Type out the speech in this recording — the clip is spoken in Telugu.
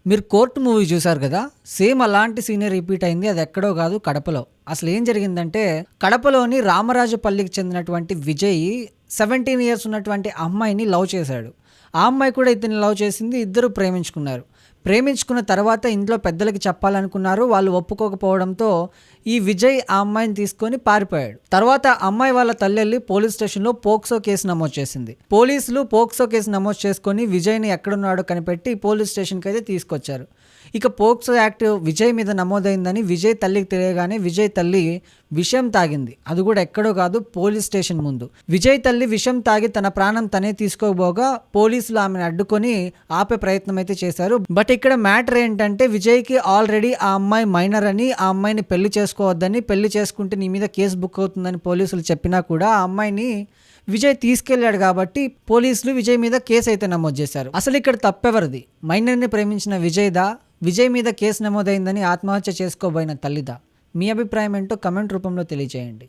మీరు 'కోర్ట్' మూవీ చూసారు కదా! సేమ్ అలాంటి సీనే రిపీట్ అయింది. అది ఎక్కడో కాదు కడపలో. అసలు ఏం జరిగిందంటే కడపలోని రామరాజుపల్లికి చెందినటువంటి విజయ్ 17 ఇయర్స్ ఉన్నటువంటి అమ్మాయిని లవ్ చేశాడు. ఆ అమ్మాయి కూడా ఇతన్ని లవ్ చేసింది. ఇద్దరు ప్రేమించుకున్నారు. ప్రేమించుకున్న తర్వాత ఇంట్లో పెద్దలకి చెప్పాలనుకున్నారు. వాళ్ళు ఒప్పుకోకపోవడంతో ఈ విజయ్ ఆ అమ్మాయిని తీసుకొని పారిపోయాడు. తర్వాత అమ్మాయి వాళ్ళ తల్లెళ్ళి పోలీస్ స్టేషన్లో పోక్సో కేసు నమోదు చేసింది. పోలీసులు పోక్సో కేసు నమోదు చేసుకొని విజయ్ని ఎక్కడున్నాడో కనిపెట్టి పోలీస్ స్టేషన్కి అయితే తీసుకొచ్చారు. ఇక పోక్సో యాక్ట్ విజయ్ మీద నమోదైందని విజయ్ తల్లికి తెలియగానే విజయ్ తల్లి విషం తాగింది. అది కూడా ఎక్కడో కాదు, పోలీస్ స్టేషన్ ముందు. విజయ్ తల్లి విషం తాగి తన ప్రాణం తనే తీసుకోబోగా పోలీసులు ఆమెను అడ్డుకొని ఆపే ప్రయత్నం అయితే చేశారు. బట్ ఇక్కడ మ్యాటర్ ఏంటంటే విజయ్కి ఆల్రెడీ ఆ అమ్మాయి మైనర్ అని, ఆ అమ్మాయిని పెళ్లి చేసుకోవద్దని, పెళ్లి చేసుకుంటే నీ మీద కేసు బుక్ అవుతుందని పోలీసులు చెప్పినా కూడా ఆ అమ్మాయిని విజయ్ తీసుకెళ్లాడు కాబట్టి పోలీసులు విజయ్ మీద కేసు అయితే నమోదు చేశారు. అసలు ఇక్కడ తప్పెవరిది? మైనర్ని ప్రేమించిన విజయ్దా? విజయ్ మీద కేసు నమోదైందని ఆత్మహత్య చేసుకోబోయిన తల్లిదా? మీ అభిప్రాయం ఏంటో కమెంట్ రూపంలో తెలియజేయండి.